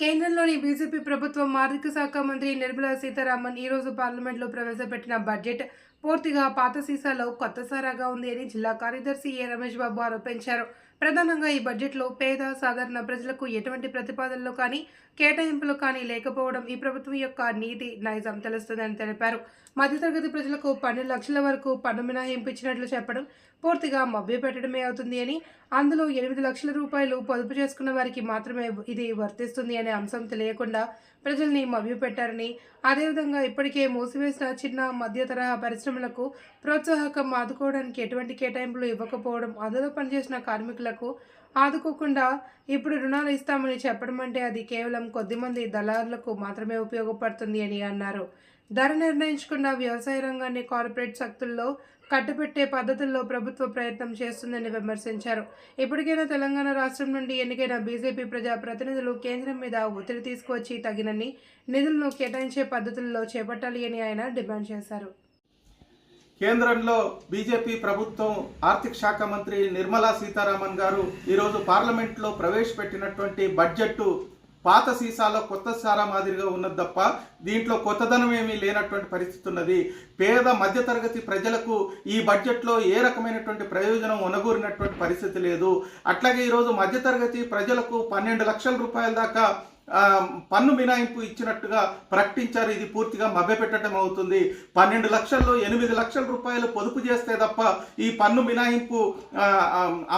కేంద్రంలోని బీజేపీ ప్రభుత్వం ఆర్థిక శాఖ మంత్రి నిర్మలా సీతారామన్ ఈరోజు పార్లమెంట్లో ప్రవేశపెట్టిన బడ్జెట్ పూర్తిగా పాత సీసాలో కొత్త సారాగా ఉంది అని జిల్లా కార్యదర్శి ఏ రమేష్ బాబు ఆరోపించారు. ప్రధానంగా ఈ బడ్జెట్లో పేద సాధారణ ప్రజలకు ఎటువంటి ప్రతిపాదనలు కానీ కేటాయింపులు కానీ లేకపోవడం ఈ ప్రభుత్వం యొక్క నీతి నైజం తెలుస్తుందని తెలిపారు. మధ్యతరగతి ప్రజలకు 12 లక్షల వరకు పన్ను మినహాయింపు ఇచ్చినట్లు చెప్పడం పూర్తిగా మభ్యపెట్టడమే అవుతుంది అని, అందులో 8 లక్షల రూపాయలు పొదుపు చేసుకున్న వారికి మాత్రమే ఇది వర్తిస్తుంది అనే అంశం తెలియకుండా ప్రజల్ని మభ్యపెట్టారని, అదేవిధంగా ఇప్పటికే మూసివేసిన చిన్న మధ్య తరహా పరిశ్రమలకు ప్రోత్సాహకం ఆదుకోవడానికి ఎటువంటి కేటాయింపులు ఇవ్వకపోవడం, అందులో పనిచేసిన కార్మికులకు ఆదుకోకుండా ఇప్పుడు రుణాలు ఇస్తామని చెప్పడం అంటే అది కేవలం కొద్దిమంది దళారులకు మాత్రమే ఉపయోగపడుతుంది అని అన్నారు. ధర నిర్ణయించకుండా వ్యవసాయ రంగాన్ని కార్పొరేట్ శక్తుల్లో కట్టబెట్టే పద్ధతుల్లో ప్రభుత్వ ప్రయత్నం చేస్తుందని విమర్శించారు. ఇప్పటికైనా తెలంగాణ రాష్ట్రం నుండి ఎన్నికైన బీజేపీ ప్రజా ప్రతినిధులు కేంద్రం మీద ఒత్తిడి తీసుకువచ్చి తగినన్ని నిధులను కేటాయించే పద్ధతుల్లో చేపట్టాలి అని ఆయన డిమాండ్ చేశారు. కేంద్రంలో బీజేపీ ప్రభుత్వం ఆర్థిక శాఖ మంత్రి నిర్మలా సీతారామన్ గారు ఈరోజు పార్లమెంట్లో ప్రవేశపెట్టినటువంటి బడ్జెట్ పాత సీసాలో కొత్త సారా మాదిరిగా ఉన్నది తప్ప దీంట్లో కొత్తదనం ఏమీ లేనటువంటి పరిస్థితి ఉన్నది. పేద మధ్యతరగతి ప్రజలకు ఈ బడ్జెట్లో ఏ రకమైనటువంటి ప్రయోజనం ఒనగూరినటువంటి పరిస్థితి లేదు. అట్లాగే ఈరోజు మధ్యతరగతి ప్రజలకు 12 లక్షల రూపాయల దాకా పన్ను మినహాయింపు ఇచ్చినట్టుగా ప్రకటించారు. ఇది పూర్తిగా మభ్యపెట్టడం అవుతుంది. 12 లక్షల్లో 8 లక్షల రూపాయలు పొదుపు చేస్తే తప్ప ఈ పన్ను మినహాయింపు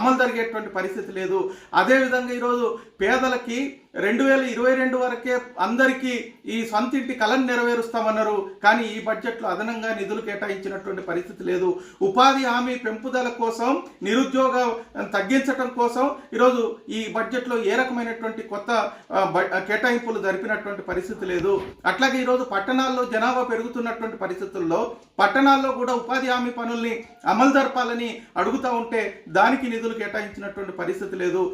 అమలు జరిగేటువంటి పరిస్థితి లేదు. అదేవిధంగా ఈరోజు పేదలకి 2022 వరకే అందరికీ ఈ సొంతింటి కలను నెరవేరుస్తామన్నారు. కానీ ఈ బడ్జెట్లో అదనంగా నిధులు కేటాయించినటువంటి పరిస్థితి లేదు. ఉపాధి హామీ పెంపుదల కోసం, నిరుద్యోగం తగ్గించడం కోసం ఈరోజు ఈ బడ్జెట్లో ఏ రకమైనటువంటి కొత్త కేటాయింపులు జరిపినటువంటి పరిస్థితి లేదు. అట్లాగే ఈరోజు పట్టణాల్లో జనాభా పెరుగుతున్నటువంటి పరిస్థితుల్లో పట్టణాల్లో కూడా ఉపాధి హామీ పనుల్ని అమలు జరపాలని అడుగుతూ ఉంటే దానికి నిధులు కేటాయించినటువంటి పరిస్థితి లేదు.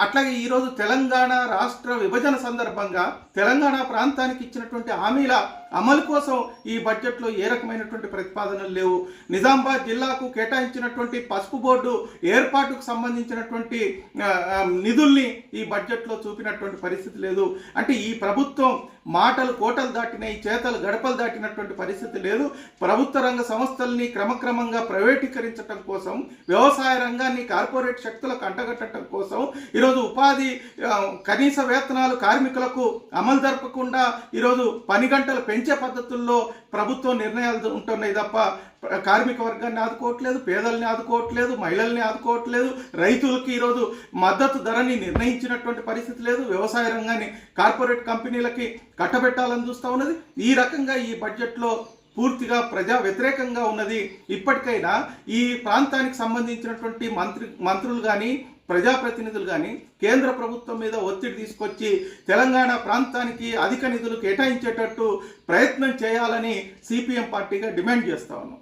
అట్లాగే ఈరోజు తెలంగాణ రాష్ట్ర విభజన సందర్భంగా తెలంగాణ ప్రాంతానికి ఇచ్చినటువంటి హామీల అమలు కోసం ఈ బడ్జెట్లో ఏ రకమైనటువంటి ప్రతిపాదనలు లేవు. నిజామాబాద్ జిల్లాకు కేటాయించినటువంటి పసుపు బోర్డు ఏర్పాటుకు సంబంధించినటువంటి నిధుల్ని ఈ బడ్జెట్లో చూపినటువంటి పరిస్థితి లేదు. అంటే ఈ ప్రభుత్వం మాటలు కోటలు దాటినాయి, చేతలు గడపలు దాటినటువంటి పరిస్థితి లేదు. ప్రభుత్వ రంగ సంస్థల్ని క్రమక్రమంగా ప్రైవేటీకరించడం కోసం, వ్యవసాయ రంగాన్ని కార్పొరేట్ శక్తులకు అంటగట్టడం కోసం, ఈరోజు ఉపాధి కనీస వేతనాలు కార్మికులకు అమలు జరపకుండా ఈరోజు పని గంటలు పెంచే పద్ధతుల్లో ప్రభుత్వం నిర్ణయాలు ఉంటున్నాయి తప్ప కార్మిక వర్గాన్ని ఆదుకోవట్లేదు, పేదల్ని ఆదుకోవట్లేదు, మహిళల్ని ఆదుకోవట్లేదు, రైతులకి ఈరోజు మద్దతు ధరని నిర్ణయించినటువంటి పరిస్థితి లేదు. వ్యవసాయ రంగాన్ని కార్పొరేట్ కంపెనీలకి కట్టబెట్టాలని చూస్తూ ఉన్నది. ఈ రకంగా ఈ బడ్జెట్లో పూర్తిగా ప్రజా వ్యతిరేకంగా ఉన్నది. ఇప్పటికైనా ఈ ప్రాంతానికి సంబంధించినటువంటి మంత్రులు కానీ ప్రజాప్రతినిధులు కానీ కేంద్ర ప్రభుత్వం మీద ఒత్తిడి తీసుకొచ్చి తెలంగాణ ప్రాంతానికి అధిక నిధులు కేటాయించేటట్టు ప్రయత్నం చేయాలని సిపిఎం పార్టీగా డిమాండ్ చేస్తా ఉన్నాం.